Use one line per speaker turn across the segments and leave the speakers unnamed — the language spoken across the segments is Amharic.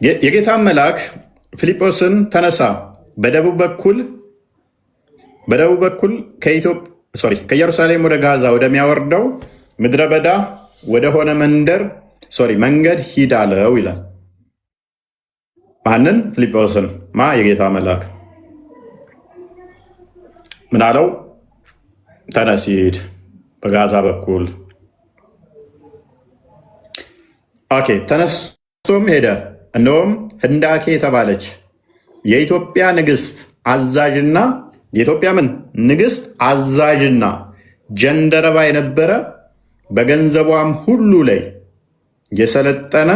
የጌታ መልአክ ፊልጶስን ተነሳ፣ በደቡብ በኩል ከኢየሩሳሌም ወደ ጋዛ ወደሚያወርደው ምድረ በዳ ወደሆነ መንገድ ሂድ አለው ይላል። ማንን? ፊልጶስን። የጌታ መልአክ ምን አለው? ተነስ ሂድ በጋዛ በኩል። ተነስቶም ሄደ። እነሆም ህንዳኬ የተባለች የኢትዮጵያ ንግስት አዛዥና ጀንደረባ የነበረ በገንዘቧም ሁሉ ላይ የሰለጠነ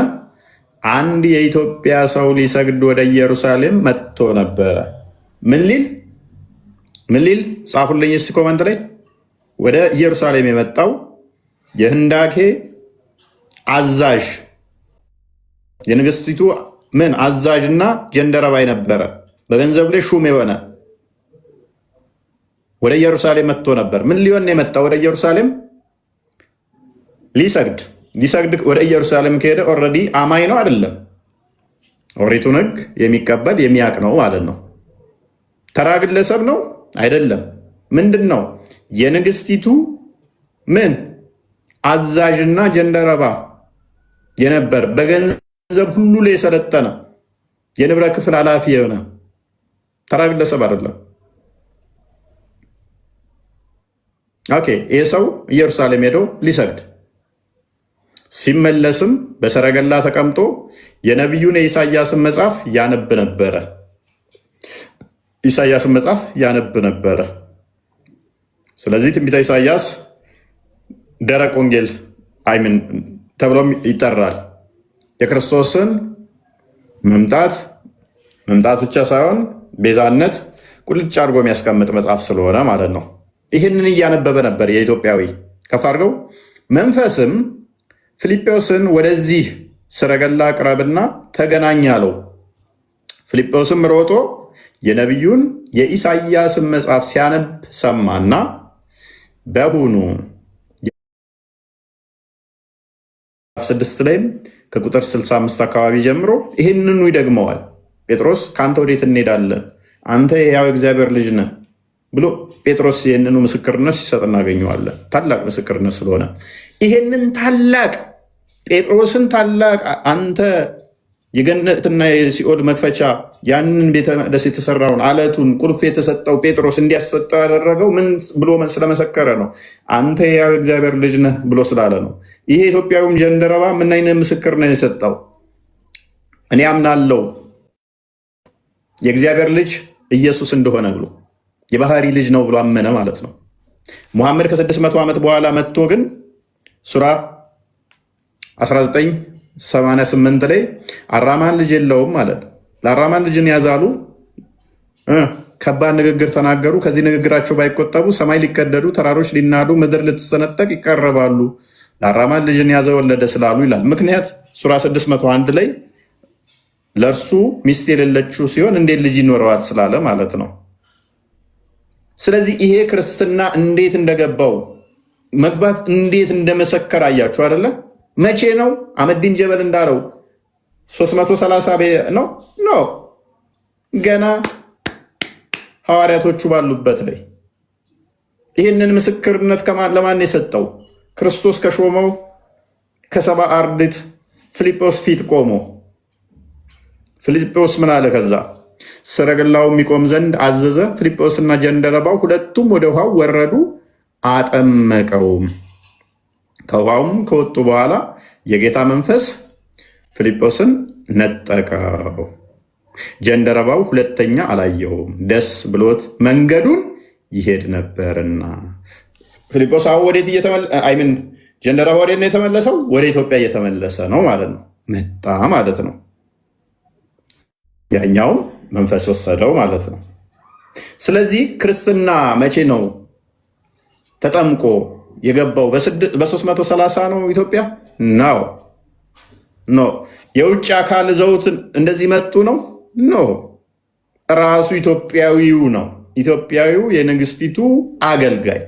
አንድ የኢትዮጵያ ሰው ሊሰግድ ወደ ኢየሩሳሌም መጥቶ ነበረ። ምን ሊል ጻፉልኝ እስቲ ኮመንት ላይ። ወደ ኢየሩሳሌም የመጣው የህንዳኬ አዛዥ የንግስቲቱ አዛዥና ጀንደረባ የነበረ በገንዘብ ላይ ሹም የሆነ ወደ ኢየሩሳሌም መጥቶ ነበር። ምን ሊሆን የመጣው? ወደ ኢየሩሳሌም ሊሰግድ ወደ ኢየሩሳሌም ከሄደ ኦልሬዲ አማኝ ነው አይደለም? ኦሪቱን ህግ የሚቀበል የሚያቅ ነው ማለት ነው። ተራ ግለሰብ ነው አይደለም። ምንድን ነው? የንግስቲቱ አዛዥና ጀንደረባ የነበር በገንዘብ ሁሉ ላይ የሰለጠነ የንብረት ክፍል ኃላፊ የሆነ ተራ ግለሰብ አይደለም። ይህ ሰው ኢየሩሳሌም ሄደው ሊሰግድ ሲመለስም በሰረገላ ተቀምጦ የነቢዩን የኢሳያስን መጽሐፍ ያነብ ነበረ። ስለዚህ ትንቢተ ኢሳያስ ደረቅ ወንጌል ተብሎም ይጠራል። የክርስቶስን መምጣት ብቻ ሳይሆን ቤዛነት ቁልጭ አድርጎ የሚያስቀምጥ መጽሐፍ ስለሆነ ማለት ነው። ይህንን እያነበበ ነበር የኢትዮጵያዊ። ከፍ አድርገው መንፈስም ፊልጶስን ወደዚህ ሰረገላ ቅረብና ተገናኝ አለው። ፊልጶስም ሮጦ የነቢዩን የኢሳያስን መጽሐፍ ሲያነብ ሰማና በሁኑ 6 ላይም ከቁጥር 65 አካባቢ ጀምሮ ይህንኑ ይደግመዋል። ጴጥሮስ ከአንተ ወዴት እንሄዳለን? አንተ የሕያው እግዚአብሔር ልጅ ነህ ብሎ ጴጥሮስ ይህንኑ ምስክርነት ሲሰጥ እናገኘዋለን። ታላቅ ምስክርነት ስለሆነ ይህንን ታላቅ ጴጥሮስን ታላቅ አንተ የገነትና የሲኦል መክፈቻ ያንን ቤተ መቅደስ የተሰራውን አለቱን ቁልፍ የተሰጠው ጴጥሮስ እንዲያሰጠው ያደረገው ምን ብሎ ስለመሰከረ ነው? አንተ የሕያው እግዚአብሔር ልጅ ነህ ብሎ ስላለ ነው። ይሄ ኢትዮጵያዊም ጀንደረባ ምን አይነት ምስክር ነው የሰጠው? እኔ አምናለሁ የእግዚአብሔር ልጅ ኢየሱስ እንደሆነ ብሎ የባህሪ ልጅ ነው ብሎ አመነ ማለት ነው። ሙሐመድ ከ600 ዓመት በኋላ መጥቶ ግን ሱራ 1988 ላይ አራማን ልጅ የለውም ማለት ለአራማን ልጅን ያዛሉ። ከባድ ንግግር ተናገሩ። ከዚህ ንግግራቸው ባይቆጠቡ ሰማይ ሊቀደዱ፣ ተራሮች ሊናዱ፣ ምድር ልትሰነጠቅ ይቀርባሉ ለአራማን ልጅን ያዘ ወለደ ስላሉ ይላል። ምክንያት ሱራ 601 ላይ ለእርሱ ሚስት የሌለችው ሲሆን እንዴት ልጅ ይኖረዋል ስላለ ማለት ነው። ስለዚህ ይሄ ክርስትና እንዴት እንደገባው መግባት እንዴት እንደመሰከር አያችሁ አይደለ? መቼ ነው? አህመዲን ጀበል እንዳለው 330 ነው ኖ ገና ሐዋርያቶቹ ባሉበት ላይ ይህንን ምስክርነት ለማን የሰጠው? ክርስቶስ ከሾመው ከሰባ አርድእት ፊልጶስ ፊት ቆሞ ፊልጶስ ምን አለ? ከዛ ሰረገላው የሚቆም ዘንድ አዘዘ። ፊልጶስና ጀንደረባው ሁለቱም ወደ ውሃው ወረዱ፣ አጠመቀውም። ከውሃውም ከወጡ በኋላ የጌታ መንፈስ ፊልጶስን ነጠቀው። ጀንደረባው ሁለተኛ አላየውም፣ ደስ ብሎት መንገዱን ይሄድ ነበርና። ፊልጶስ አሁን ወዴት ጀንደረባ ወዴት ነው የተመለሰው? ወደ ኢትዮጵያ እየተመለሰ ነው ማለት ነው። መጣ ማለት ነው። ያኛውም መንፈስ ወሰደው ማለት ነው። ስለዚህ ክርስትና መቼ ነው ተጠምቆ የገባው? በ330 ነው ኢትዮጵያ ነው ኖ የውጭ አካል ዘውት እንደዚህ መጡ ነው ኖ ራሱ ኢትዮጵያዊው ነው። ኢትዮጵያዊው የንግስቲቱ አገልጋይ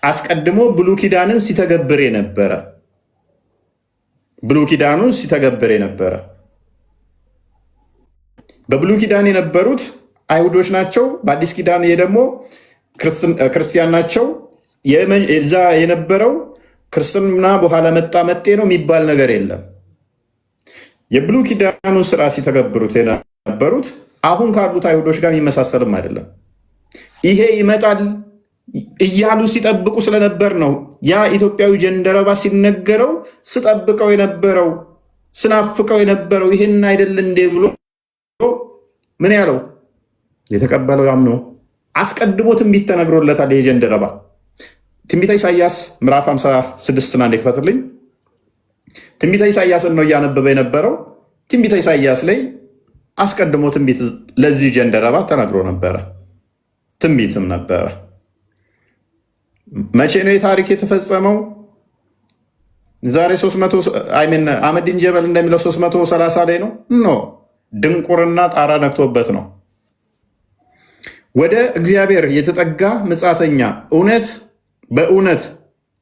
አስቀድሞ ብሉይ ኪዳንን ሲተገብር የነበረ በብሉይ ኪዳን የነበሩት አይሁዶች ናቸው። በአዲስ ኪዳን ደግሞ ክርስቲያን ናቸው። እዛ የነበረው ክርስትና በኋላ መጣ መጤ ነው የሚባል ነገር የለም። የብሉይ ኪዳኑን ስራ ሲተገብሩት የነበሩት አሁን ካሉት አይሁዶች ጋር የሚመሳሰልም አይደለም። ይሄ ይመጣል እያሉ ሲጠብቁ ስለነበር ነው ያ ኢትዮጵያዊ ጀንደረባ ሲነገረው ስጠብቀው የነበረው ስናፍቀው የነበረው ይህን አይደል እንዴ ብሎ ምን ያለው የተቀበለው ያምነው አስቀድሞ ትንቢት ተነግሮለታል። ይሄ ጀንደረባ ትንቢተ ኢሳያስ ምዕራፍ 56 አንዴ ክፈትልኝ። ትንቢተ ኢሳያስን ነው እያነበበ የነበረው። ትንቢተ ኢሳያስ ላይ አስቀድሞ ትንቢት ለዚህ ጀንደረባ ተነግሮ ነበረ፣ ትንቢትም ነበረ። መቼ ነው የታሪክ የተፈጸመው? ዛሬ 300 አህመዲን ጀበል እንደሚለው 330 ላይ ነው። ኖ ድንቁርና ጣራ ነክቶበት ነው። ወደ እግዚአብሔር የተጠጋ ምጻተኛ እውነት በእውነት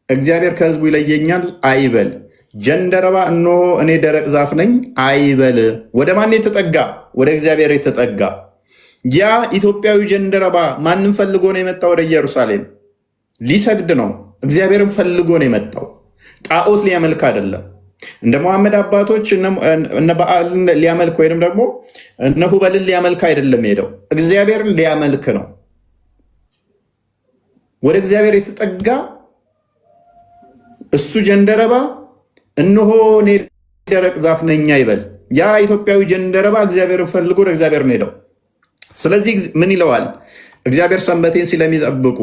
እግዚአብሔር ከሕዝቡ ይለየኛል አይበል። ጀንደረባ እነሆ እኔ ደረቅ ዛፍ ነኝ አይበል። ወደ ማን የተጠጋ? ወደ እግዚአብሔር የተጠጋ። ያ ኢትዮጵያዊ ጀንደረባ ማንም ፈልጎ ነው የመጣው? ወደ ኢየሩሳሌም ሊሰግድ ነው። እግዚአብሔርን ፈልጎ ነው የመጣው። ጣዖት ሊያመልክ አይደለም። እንደ መሐመድ አባቶች እነ በዓልን ሊያመልክ ወይም ደግሞ እነ ሁበልን ሊያመልክ አይደለም ሄደው፣ እግዚአብሔርን ሊያመልክ ነው። ወደ እግዚአብሔር የተጠጋ እሱ ጀንደረባ እነሆ እኔ ደረቅ ዛፍ ነኝ አይበል። ያ ኢትዮጵያዊ ጀንደረባ እግዚአብሔርን ፈልጎ ወደ እግዚአብሔር ነው ሄደው። ስለዚህ ምን ይለዋል? እግዚአብሔር ሰንበቴን ስለሚጠብቁ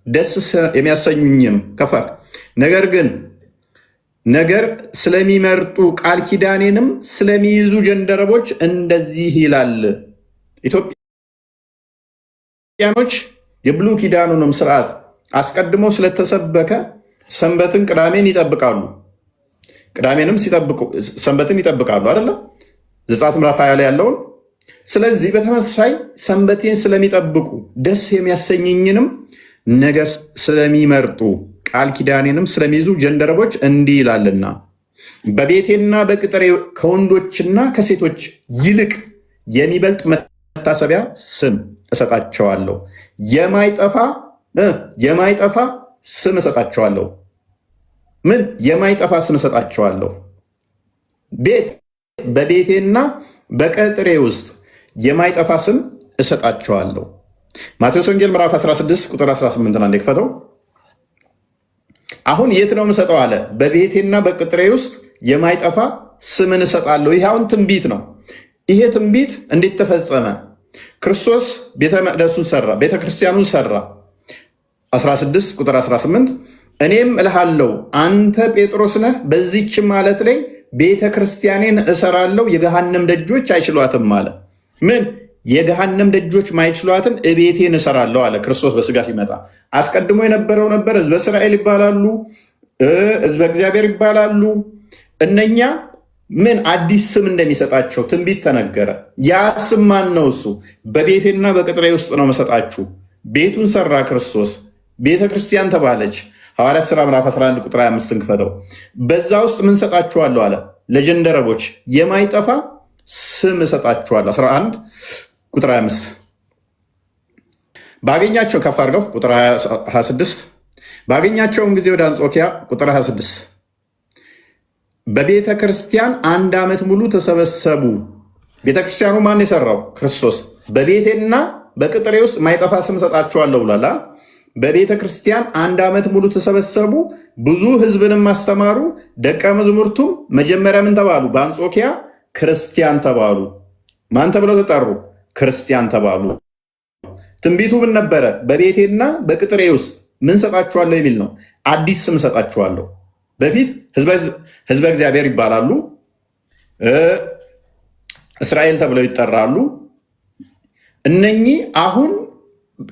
ደስ የሚያሰኙኝም ከፈር ነገር ስለሚመርጡ ቃል ኪዳኔንም ስለሚይዙ ጀንደረቦች እንደዚህ ይላል። ኢትዮጵያኖች የብሉይ ኪዳኑንም ስርዓት አስቀድሞ ስለተሰበከ ሰንበትን ቅዳሜን ይጠብቃሉ። ቅዳሜንም ሰንበትን ይጠብቃሉ አይደለም? ዘጸአት ምዕራፍ 20 ላይ ያለውን። ስለዚህ በተመሳሳይ ሰንበቴን ስለሚጠብቁ ደስ የሚያሰኝኝንም ነገር ስለሚመርጡ ቃል ኪዳኔንም ስለሚይዙ ጀንደረቦች እንዲህ ይላልና በቤቴና በቅጥሬ ከወንዶችና ከሴቶች ይልቅ የሚበልጥ መታሰቢያ ስም እሰጣቸዋለሁ። የማይጠፋ ስም እሰጣቸዋለሁ። ምን የማይጠፋ ስም እሰጣቸዋለሁ? በቤቴና በቅጥሬ ውስጥ የማይጠፋ ስም እሰጣቸዋለሁ። ማቴዎስ ወንጌል ምዕራፍ 16 ቁጥር 18 አንዴ ክፈተው። አሁን የት ነው የምሰጠው አለ? በቤቴና በቅጥሬ ውስጥ የማይጠፋ ስምን እሰጣለሁ። ይህ አሁን ትንቢት ነው። ይሄ ትንቢት እንዴት ተፈጸመ? ክርስቶስ ቤተ መቅደሱን ሰራ፣ ቤተ ክርስቲያኑን ሰራ። 16 ቁጥር 18 እኔም እልሃለሁ አንተ ጴጥሮስ ነህ፣ በዚህችም ዓለት ላይ ቤተ ክርስቲያኔን እሰራለሁ፣ የገሃነም ደጆች አይችሏትም አለ። ምን የገሃነም ደጆች ማይችሏትን እቤቴን እሰራለሁ አለ ክርስቶስ በስጋ ሲመጣ። አስቀድሞ የነበረው ነበር። ህዝበ እስራኤል ይባላሉ፣ ህዝበ እግዚአብሔር ይባላሉ። እነኛ ምን አዲስ ስም እንደሚሰጣቸው ትንቢት ተነገረ። ያ ስም ማን ነው? እሱ በቤቴና በቅጥሬ ውስጥ ነው መሰጣችሁ። ቤቱን ሰራ ክርስቶስ፣ ቤተ ክርስቲያን ተባለች። ሐዋርያት ሥራ ምዕራፍ 11 ቁጥር 25 ክፈተው። በዛ ውስጥ ምን ሰጣችኋለሁ አለ? ለጀንደረቦች የማይጠፋ ስም እሰጣችኋለሁ። 11 ቁጥር 25 ባገኛቸው ከፍ አድርገው ቁጥር 26 ባገኛቸውም ጊዜ ወደ አንጾኪያ ቁጥር 26 በቤተ ክርስቲያን 1 ዓመት ሙሉ ተሰበሰቡ። ቤተ ክርስቲያኑ ማን የሰራው? ክርስቶስ። በቤቴና በቅጥሬ ውስጥ ማይጠፋ ስም እሰጣችኋለሁ ብሏል። በቤተ ክርስቲያን 1 ዓመት ሙሉ ተሰበሰቡ፣ ብዙ ሕዝብንም አስተማሩ። ደቀ መዛሙርቱ መጀመሪያ ምን ተባሉ? በአንጾኪያ ክርስቲያን ተባሉ። ማን ተብለው ተጠሩ? ክርስቲያን ተባሉ። ትንቢቱ ምን ነበረ? በቤቴና በቅጥሬ ውስጥ ምን ሰጣችኋለሁ የሚል ነው። አዲስ ስም ሰጣችኋለሁ። በፊት ህዝበ እግዚአብሔር ይባላሉ፣ እስራኤል ተብለው ይጠራሉ። እነኚህ አሁን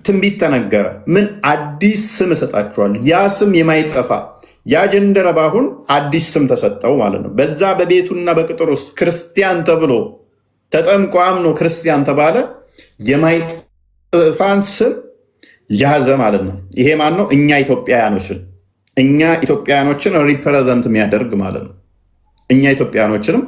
ትንቢት ተነገረ። ምን አዲስ ስም እሰጣችኋለሁ፣ ያ ስም የማይጠፋ ያ ጀንደረባ አሁን አዲስ ስም ተሰጠው ማለት ነው። በዛ በቤቱና በቅጥር ውስጥ ክርስቲያን ተብሎ ተጠምቆ አምኖ ክርስቲያን ተባለ። የማይጠፋን ስም ያዘ ማለት ነው። ይሄ ማን ነው? እኛ ኢትዮጵያውያኖችን ሪፕሬዘንት የሚያደርግ ማለት ነው። እኛ ኢትዮጵያውያኖችንም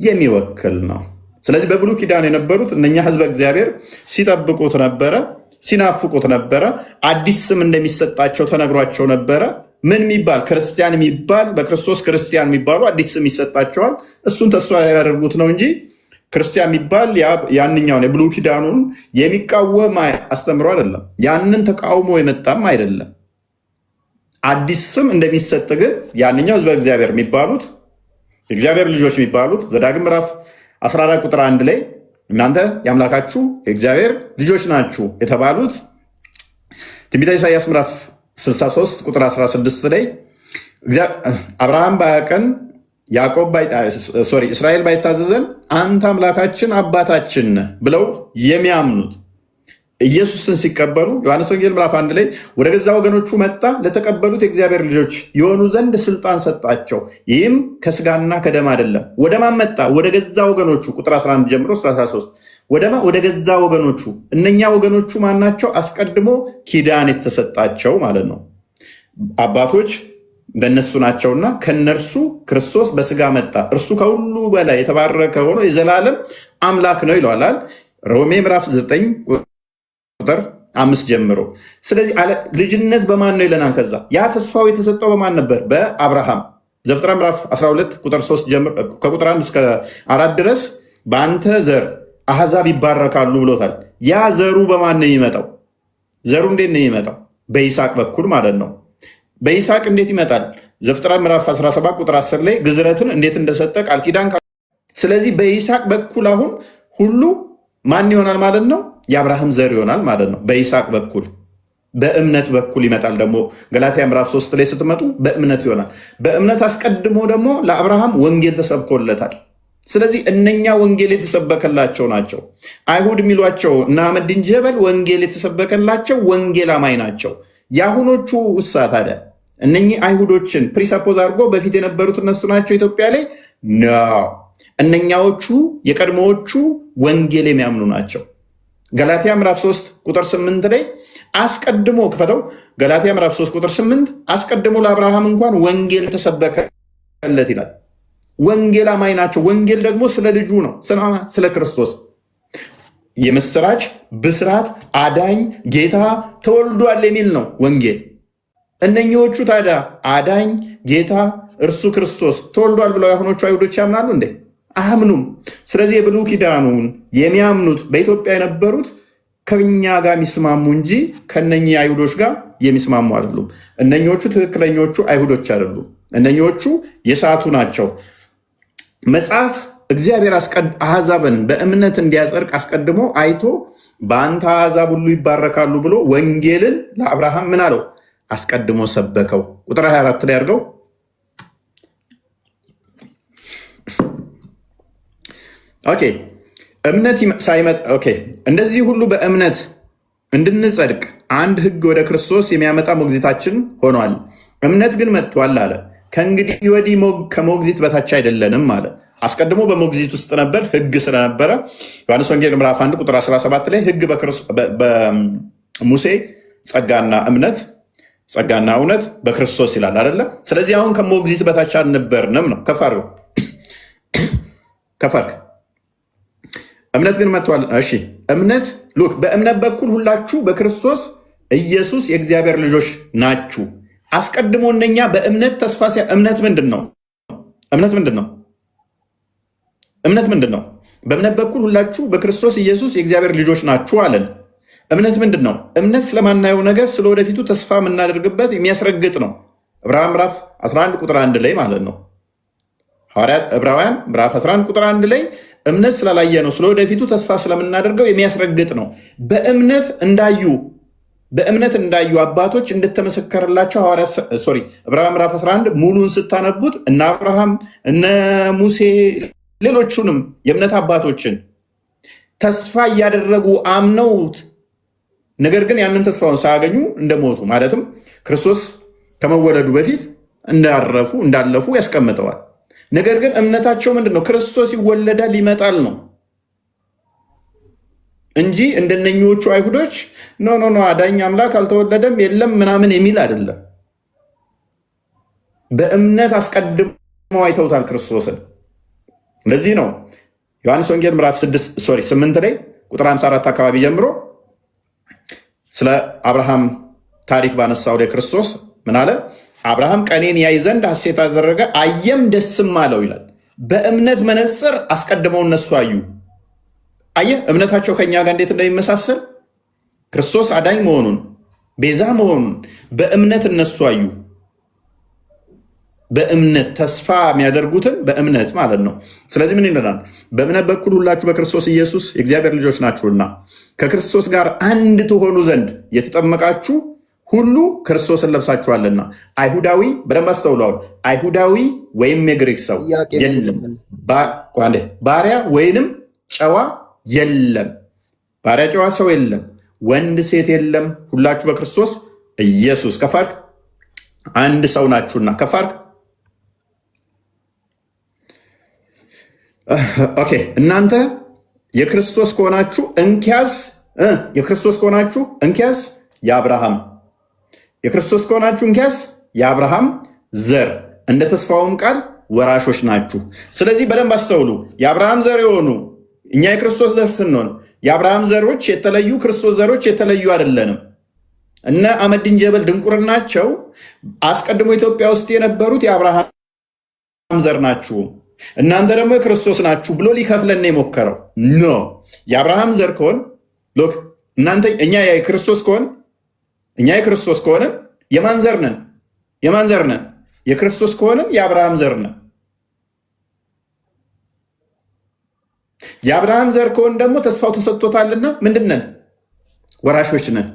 የሚወክል ነው። ስለዚህ በብሉይ ኪዳን የነበሩት እነኛ ህዝበ እግዚአብሔር ሲጠብቁት ነበረ፣ ሲናፍቁት ነበረ። አዲስ ስም እንደሚሰጣቸው ተነግሯቸው ነበረ። ምን የሚባል ክርስቲያን የሚባል በክርስቶስ ክርስቲያን የሚባሉ አዲስ ስም ይሰጣቸዋል። እሱን ተስፋ ያደርጉት ነው እንጂ ክርስቲያን የሚባል ያንኛውን የብሉይ ኪዳኑን የሚቃወም አስተምሮ አይደለም። ያንን ተቃውሞ የመጣም አይደለም። አዲስ ስም እንደሚሰጥ ግን ያንኛው ህዝበ እግዚአብሔር የሚባሉት የእግዚአብሔር ልጆች የሚባሉት ዘዳግም ምዕራፍ 14 ቁጥር 1 ላይ እናንተ የአምላካችሁ የእግዚአብሔር ልጆች ናችሁ የተባሉት ትንቢተ ኢሳይያስ ምዕራፍ 63 ቁጥር 16 ላይ አብርሃም ባያቀን እስራኤል ባይታዘዘን አንተ አምላካችን አባታችን ነህ ብለው የሚያምኑት ኢየሱስን ሲቀበሉ ዮሐንስ ወንጌል ምዕራፍ 1 ላይ ወደ ገዛ ወገኖቹ መጣ፣ ለተቀበሉት የእግዚአብሔር ልጆች የሆኑ ዘንድ ስልጣን ሰጣቸው። ይህም ከስጋና ከደም አይደለም። ወደ ማን መጣ? ወደ ገዛ ወገኖቹ። ቁጥር 11 ጀምሮ 33 ወደ ገዛ ወገኖቹ። እነኛ ወገኖቹ ማናቸው? አስቀድሞ ኪዳን የተሰጣቸው ማለት ነው። አባቶች ለነሱ ናቸውና ከነርሱ ክርስቶስ በስጋ መጣ፣ እርሱ ከሁሉ በላይ የተባረከ ሆኖ የዘላለም አምላክ ነው ይለዋል ሮሜ ምዕራፍ 9 ቁጥር 5 ጀምሮ። ስለዚህ ልጅነት በማን ነው ይለናል። ከዛ ያ ተስፋው የተሰጠው በማን ነበር? በአብርሃም። ዘፍጥረት ምዕራፍ 12 ቁጥር 3 ጀምሮ ከቁጥር 1 እስከ 4 ድረስ በአንተ ዘር አሕዛብ ይባረካሉ ብሎታል። ያ ዘሩ በማን ነው የሚመጣው? ዘሩ እንዴት ነው የሚመጣው? በይስሐቅ በኩል ማለት ነው። በይስሐቅ እንዴት ይመጣል? ዘፍጥረት ምዕራፍ 17 ቁጥር 10 ላይ ግዝረትን እንዴት እንደሰጠ ቃል ኪዳን። ስለዚህ በይስሐቅ በኩል አሁን ሁሉ ማን ይሆናል ማለት ነው? የአብርሃም ዘር ይሆናል ማለት ነው። በይስሐቅ በኩል በእምነት በኩል ይመጣል። ደግሞ ገላትያ ምዕራፍ 3 ላይ ስትመጡ በእምነት ይሆናል። በእምነት አስቀድሞ ደግሞ ለአብርሃም ወንጌል ተሰብኮለታል። ስለዚህ እነኛ ወንጌል የተሰበከላቸው ናቸው። አይሁድ የሚሏቸው እና አህመዲን ጀበል ወንጌል የተሰበከላቸው ወንጌል አማኝ ናቸው። የአሁኖቹ ውሳ ታዲያ እነኚህ አይሁዶችን ፕሪሰፖዝ አድርጎ በፊት የነበሩት እነሱ ናቸው ኢትዮጵያ ላይ ነው። እነኛዎቹ የቀድሞዎቹ ወንጌል የሚያምኑ ናቸው። ገላትያ ምዕራፍ 3 ቁጥር 8 ላይ አስቀድሞ ክፈተው። ገላትያ ምዕራፍ 3 ቁጥር 8 አስቀድሞ ለአብርሃም እንኳን ወንጌል ተሰበከለት ይላል። ወንጌል አማኝ ናቸው። ወንጌል ደግሞ ስለ ልጁ ነው፣ ስለ ክርስቶስ የምስራች ብስራት አዳኝ ጌታ ተወልዷል የሚል ነው ወንጌል። እነኚዎቹ ታዲያ አዳኝ ጌታ እርሱ ክርስቶስ ተወልዷል ብለው የአሁኖቹ አይሁዶች ያምናሉ እንዴ? አያምኑም። ስለዚህ የብሉይ ኪዳኑን የሚያምኑት በኢትዮጵያ የነበሩት ከኛ ጋር የሚስማሙ እንጂ ከነኚህ አይሁዶች ጋር የሚስማሙ አይደሉም። እነኚዎቹ ትክክለኞቹ አይሁዶች አይደሉም። እነኚዎቹ የሳቱ ናቸው። መጽሐፍ እግዚአብሔር አሕዛብን በእምነት እንዲያጸድቅ አስቀድሞ አይቶ በአንተ አሕዛብ ሁሉ ይባረካሉ ብሎ ወንጌልን ለአብርሃም ምን አለው? አስቀድሞ ሰበከው። ቁጥር 24 ላይ አድርገው። ኦኬ እምነት ሳይመጣ እንደዚህ ሁሉ በእምነት እንድንጸድቅ አንድ ሕግ ወደ ክርስቶስ የሚያመጣ ሞግዚታችን ሆኗል። እምነት ግን መጥቷል አለ። ከእንግዲህ ወዲህ ከሞግዚት በታች አይደለንም አለ። አስቀድሞ በሞግዚት ውስጥ ነበር፣ ሕግ ስለነበረ ዮሐንስ ወንጌል ምዕራፍ 1 ቁጥር 17 ላይ ሕግ በሙሴ ጸጋና እውነት በክርስቶስ ይላል አይደለ? ስለዚህ አሁን ከሞግዚት በታች አልነበርንም ነው። ከፈርክ እምነት ግን መጥቷል። እሺ እምነት ሉክ በእምነት በኩል ሁላችሁ በክርስቶስ ኢየሱስ የእግዚአብሔር ልጆች ናችሁ። አስቀድሞ እነኛ በእምነት ተስፋ እምነት ምንድን ነው? በእምነት በኩል ሁላችሁ በክርስቶስ ኢየሱስ የእግዚአብሔር ልጆች ናችሁ አለን። እምነት ምንድን ነው? እምነት ስለማናየው ነገር ስለ ወደፊቱ ተስፋ የምናደርግበት የሚያስረግጥ ነው። ዕብራውያን ምዕራፍ 11 ቁጥር 1 ላይ ማለት ነው። ዕብራውያን ምዕራፍ 11 ቁጥር 1 ላይ እምነት ስላላየ ነው ስለ ወደፊቱ ተስፋ ስለምናደርገው የሚያስረግጥ ነው። በእምነት እንዳዩ አባቶች እንደተመሰከረላቸው ዕብራውያን ምዕራፍ 11 ሙሉን ስታነቡት እነ አብርሃም እነ ሙሴ ሌሎቹንም የእምነት አባቶችን ተስፋ እያደረጉ አምነውት ነገር ግን ያንን ተስፋውን ሳያገኙ እንደሞቱ ማለትም ክርስቶስ ከመወለዱ በፊት እንዳለፉ ያስቀምጠዋል። ነገር ግን እምነታቸው ምንድን ነው? ክርስቶስ ይወለዳል ይመጣል ነው እንጂ እንደነኞቹ አይሁዶች ኖ አዳኝ አምላክ አልተወለደም የለም ምናምን የሚል አይደለም። በእምነት አስቀድመው አይተውታል ክርስቶስን። ለዚህ ነው ዮሐንስ ወንጌል ምዕራፍ 8 ላይ ቁጥር 54 አካባቢ ጀምሮ ስለ አብርሃም ታሪክ ባነሳው ላይ ክርስቶስ ምን አለ? አብርሃም ቀኔን ያይ ዘንድ ሐሴት አደረገ፣ አየም ደስም አለው ይላል። በእምነት መነጽር አስቀድመው እነሱ አዩ። አየህ እምነታቸው ከእኛ ጋር እንዴት እንደሚመሳሰል ክርስቶስ አዳኝ መሆኑን ቤዛ መሆኑን በእምነት እነሱ አዩ። በእምነት ተስፋ የሚያደርጉትን በእምነት ማለት ነው። ስለዚህ ምን ይለናል? በእምነት በኩል ሁላችሁ በክርስቶስ ኢየሱስ የእግዚአብሔር ልጆች ናችሁና ከክርስቶስ ጋር አንድ ትሆኑ ዘንድ የተጠመቃችሁ ሁሉ ክርስቶስን ለብሳችኋልና። አይሁዳዊ በደንብ አስተውለዋል። አይሁዳዊ ወይም የግሪክ ሰው የለም፣ ባሪያ ወይንም ጨዋ የለም፣ ባሪያ ጨዋ ሰው የለም፣ ወንድ ሴት የለም፣ ሁላችሁ በክርስቶስ ኢየሱስ ከፋርክ አንድ ሰው ናችሁና። ከፋርክ ኦኬ። እናንተ የክርስቶስ ከሆናችሁ እንኪያዝ የክርስቶስ ከሆናችሁ እንኪያዝ የክርስቶስ ከሆናችሁ እንኪያዝ የአብርሃም ዘር እንደ ተስፋውም ቃል ወራሾች ናችሁ። ስለዚህ በደንብ አስተውሉ። የአብርሃም ዘር የሆኑ እኛ የክርስቶስ ዘር ስንሆን የአብርሃም ዘሮች የተለዩ ክርስቶስ ዘሮች የተለዩ አይደለንም። እነ አመድን ጀበል ድንቁርናቸው አስቀድሞ ኢትዮጵያ ውስጥ የነበሩት የአብርሃም ዘር ናችሁ፣ እናንተ ደግሞ የክርስቶስ ናችሁ ብሎ ሊከፍለን የሞከረው ኖ። የአብርሃም ዘር ከሆን እናንተ እኛ የክርስቶስ ከሆንን የማን ዘር ነን? የክርስቶስ ከሆንን የአብርሃም ዘር ነን። የአብርሃም ዘር ከሆን ደግሞ ተስፋው ተሰጥቶታልና ምንድን ነን? ወራሾች ነን።